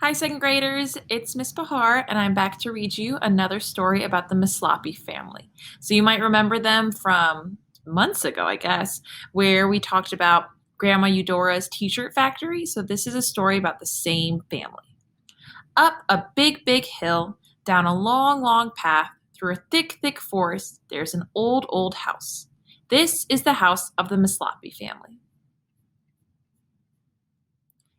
Hi, second graders. It's Miss Bahar, and I'm back to read you another story about the Masloppy family. So you might remember them from months ago, I guess, where we talked about Grandma Eudora's t-shirt factory. So this is a story about the same family. Up a big, big hill, down a long, long path, through a thick, thick forest, there's an old, old house. This is the house of the Masloppy family.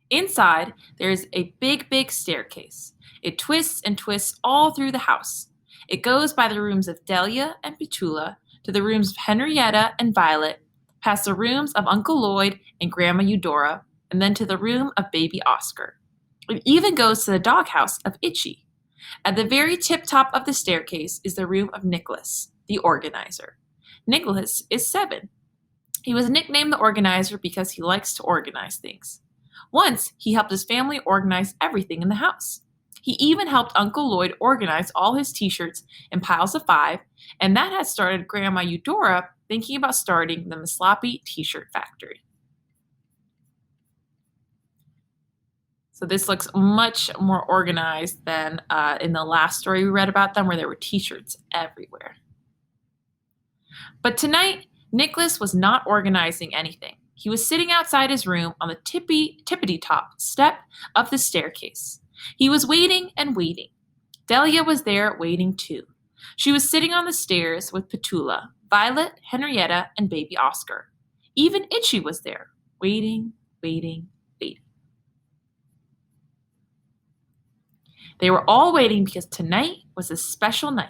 Inside, there is a big, big staircase. It twists and twists all through the house. It goes by the rooms of Delia and Petula, to the rooms of Henrietta and Violet, past the rooms of Uncle Lloyd and Grandma Eudora, and then to the room of baby Oscar. It even goes to the doghouse of Itchy. At the very tip top of the staircase is the room of Nicholas, the organizer. Nicholas is 7. He was nicknamed the organizer because he likes to organize things. Once, he helped his family organize everything in the house. He even helped Uncle Lloyd organize all his t-shirts in piles of 5, and that had started Grandma Eudora thinking about starting the Masloppy t-shirt factory. So this looks much more organized than in the last story we read about them, where there were t-shirts everywhere. But tonight, Nicholas was not organizing anything. He was sitting outside his room on the tippity-top step of the staircase. He was waiting and waiting. Delia was there waiting too. She was sitting on the stairs with Petula, Violet, Henrietta, and baby Oscar. Even Itchy was there, waiting, waiting, waiting. They were all waiting because tonight was a special night.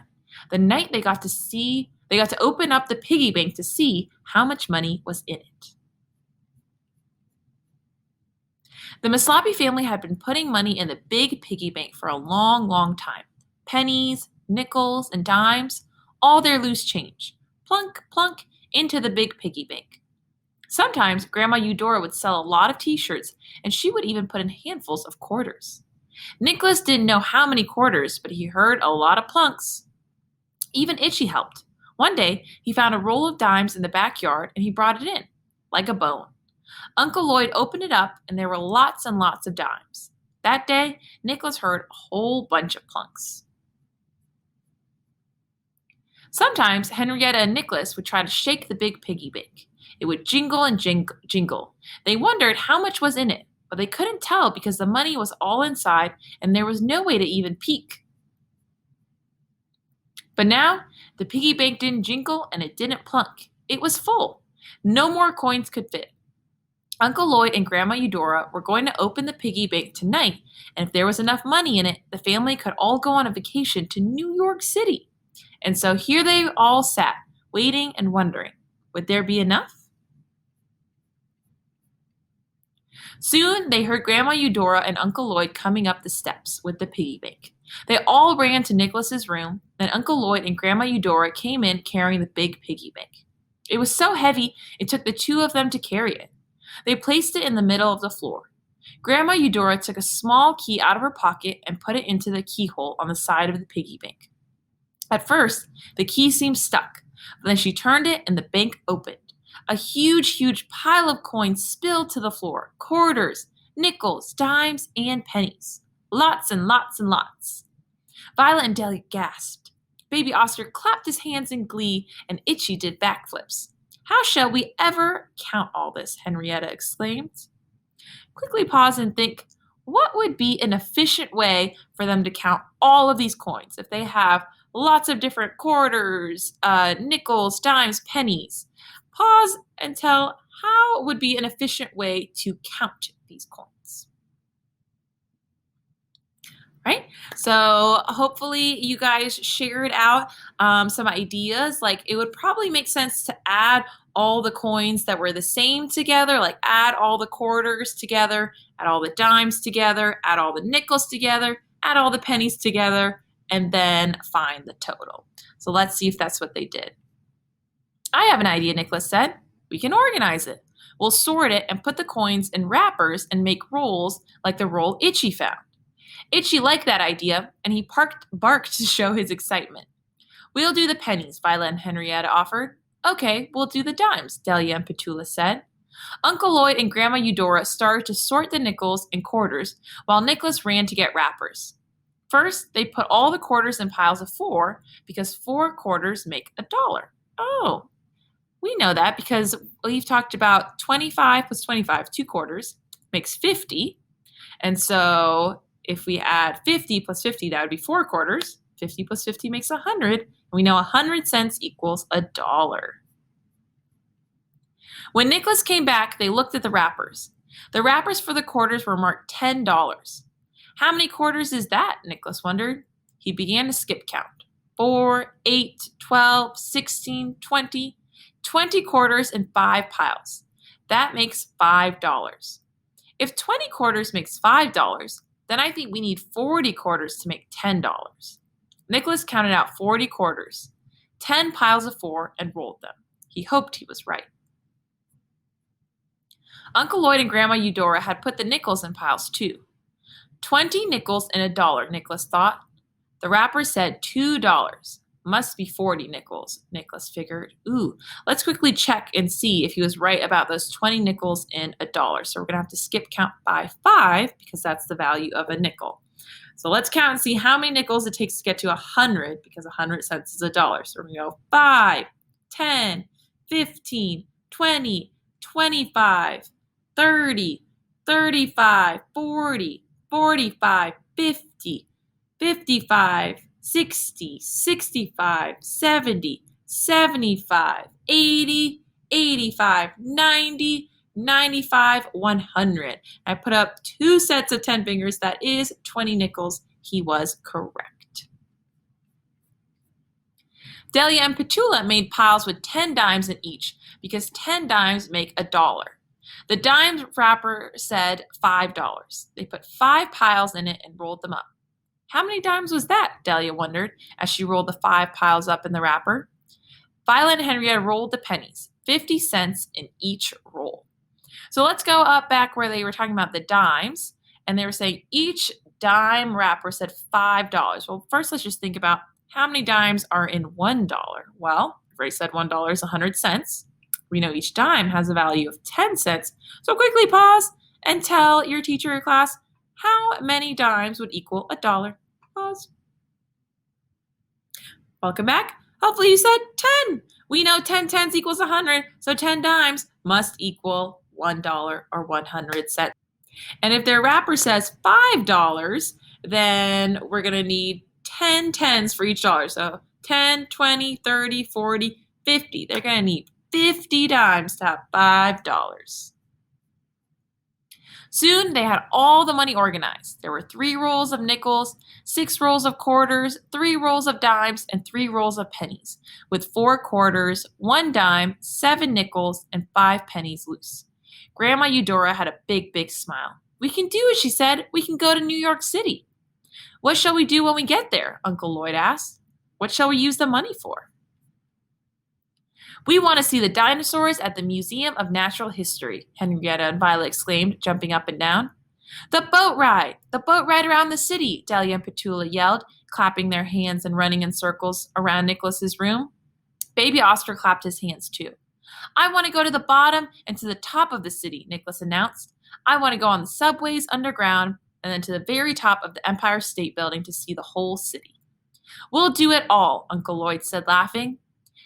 The night they got to open up the piggy bank to see how much money was in it. The Masloppy family had been putting money in the big piggy bank for a long, long time. Pennies, nickels, and dimes, all their loose change. Plunk, plunk, into the big piggy bank. Sometimes Grandma Eudora would sell a lot of t-shirts, and she would even put in handfuls of quarters. Nicholas didn't know how many quarters, but he heard a lot of plunks. Even Itchy helped. One day, he found a roll of dimes in the backyard, and he brought it in, like a bone. Uncle Lloyd opened it up, and there were lots and lots of dimes. That day, Nicholas heard a whole bunch of plunks. Sometimes Henrietta and Nicholas would try to shake the big piggy bank. It would jingle and jingle. They wondered how much was in it, but they couldn't tell because the money was all inside, and there was no way to even peek. But now, the piggy bank didn't jingle and it didn't plunk. It was full. No more coins could fit. Uncle Lloyd and Grandma Eudora were going to open the piggy bank tonight, and if there was enough money in it, the family could all go on a vacation to New York City. And so here they all sat, waiting and wondering, would there be enough? Soon they heard Grandma Eudora and Uncle Lloyd coming up the steps with the piggy bank. They all ran to Nicholas's room, and Uncle Lloyd and Grandma Eudora came in carrying the big piggy bank. It was so heavy, it took the two of them to carry it. They placed it in the middle of the floor. Grandma Eudora took a small key out of her pocket and put it into the keyhole on the side of the piggy bank. At first, the key seemed stuck, but then she turned it and the bank opened. A huge, huge pile of coins spilled to the floor. Quarters, nickels, dimes, and pennies. Lots and lots and lots. Violet and Delia gasped. Baby Oscar clapped his hands in glee, and Itchy did backflips. How shall we ever count all this? Henrietta exclaimed. Quickly pause and think, what would be an efficient way for them to count all of these coins if they have lots of different quarters, nickels, dimes, pennies? Pause and tell how would be an efficient way to count these coins. Right? So hopefully you guys shared out some ideas. Like it would probably make sense to add all the coins that were the same together, like add all the quarters together, add all the dimes together, add all the nickels together, add all the pennies together, and then find the total. So let's see if that's what they did. I have an idea, Nicholas said. We can organize it. We'll sort it and put the coins in wrappers and make rolls like the roll Itchy found. Itchy liked that idea, and he barked to show his excitement. We'll do the pennies, Violet and Henrietta offered. Okay, we'll do the dimes, Delia and Petula said. Uncle Lloyd and Grandma Eudora started to sort the nickels and quarters while Nicholas ran to get wrappers. First, they put all the quarters in piles of 4 because 4 quarters make $1. Oh, we know that because we've talked about 25 plus 25, 2 quarters, makes 50. And so if we add 50 plus 50, that would be 4 quarters. 50 plus 50 makes 100. And we know 100 cents equals $1. When Nicholas came back, they looked at the wrappers. The wrappers for the quarters were marked $10. How many quarters is that? Nicholas wondered. He began to skip count. 4, 8, 12, 16, 20. 20 quarters in 5 piles. That makes $5. If 20 quarters makes $5, then I think we need 40 quarters to make $10. Nicholas counted out 40 quarters, 10 piles of 4, and rolled them. He hoped he was right. Uncle Lloyd and Grandma Eudora had put the nickels in piles too. 20 nickels and $1, Nicholas thought. The wrapper said $2. Must be 40 nickels, Nicholas figured. Ooh, let's quickly check and see if he was right about those 20 nickels and $1. So we're going to have to skip count by 5 because that's the value of a nickel. So let's count and see how many nickels it takes to get to 100 because 100 cents is $1. So we're going to go 5, 10, 15, 20, 25, 30, 35, 40, 45, 50, 55, 60, 65, 70, 75, 80, 85, 90, 95, 100. I put up 2 sets of 10 fingers. That is 20 nickels. He was correct. Delia and Petula made piles with 10 dimes in each because 10 dimes make $1. The dime wrapper said $5. They put 5 piles in it and rolled them up. How many dimes was that? Delia wondered as she rolled the 5 piles up in the wrapper. Violet and Henrietta rolled the pennies, 50 cents in each roll. So let's go up back where they were talking about the dimes, and they were saying each dime wrapper said $5. Well, first let's just think about how many dimes are in $1. Well, I've already said $1 is 100 cents. We know each dime has a value of 10 cents. So quickly pause and tell your teacher or class how many dimes would equal $1. Pause. Welcome back. Hopefully you said 10. We know 10 tens equals 100, so 10 dimes must equal $1 or 100 cents. And if their wrapper says $5, then we're going to need 10 tens for each dollar. So 10, 20, 30, 40, 50. They're going to need 50 dimes to have $5. Soon they had all the money organized. There were 3 rolls of nickels, 6 rolls of quarters, 3 rolls of dimes, and 3 rolls of pennies, with 4 quarters, 1 dime, 7 nickels, and 5 pennies loose. Grandma Eudora had a big, big smile. We can do it, she said. We can go to New York City. What shall we do when we get there? Uncle Lloyd asked. What shall we use the money for? We want to see the dinosaurs at the Museum of Natural History, Henrietta and Violet exclaimed, jumping up and down. The boat ride around the city, Delia and Petula yelled, clapping their hands and running in circles around Nicholas's room. Baby Oscar clapped his hands too. I want to go to the bottom and to the top of the city, Nicholas announced. I want to go on the subways underground and then to the very top of the Empire State Building to see the whole city. We'll do it all, Uncle Lloyd said, laughing.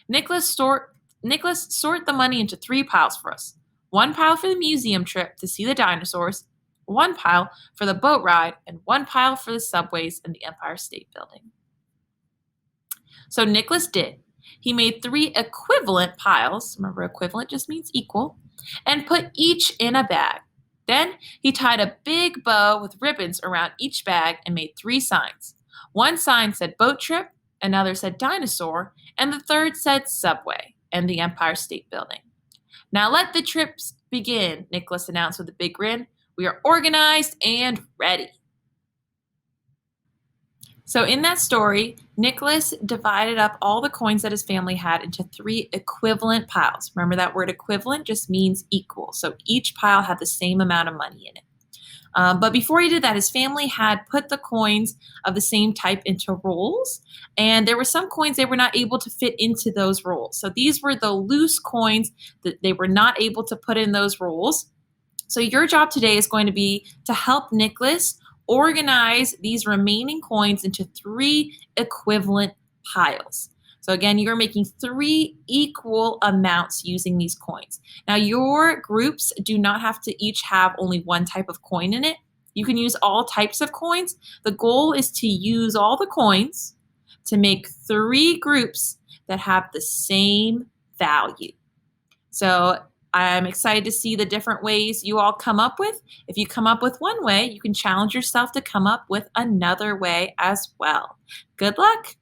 Nicholas, sort the money into 3 piles for us. 1 pile for the museum trip to see the dinosaurs, 1 pile for the boat ride, and 1 pile for the subways and the Empire State Building. So Nicholas did. He made 3 equivalent piles, remember equivalent just means equal, and put each in a bag. Then he tied a big bow with ribbons around each bag and made 3 signs. 1 sign said boat trip, another said dinosaur, and the third said subway and the Empire State Building. Now let the trips begin, Nicholas announced with a big grin. We are organized and ready. So in that story, Nicholas divided up all the coins that his family had into 3 equivalent piles. Remember that word equivalent just means equal. So each pile had the same amount of money in it. But before he did that, his family had put the coins of the same type into rolls, and there were some coins they were not able to fit into those rolls. So these were the loose coins that they were not able to put in those rolls. So your job today is going to be to help Nicholas organize these remaining coins into 3 equivalent piles. So again, you're making 3 equal amounts using these coins. Now your groups do not have to each have only one type of coin in it. You can use all types of coins. The goal is to use all the coins to make 3 groups that have the same value. So I'm excited to see the different ways you all come up with. If you come up with one way, you can challenge yourself to come up with another way as well. Good luck.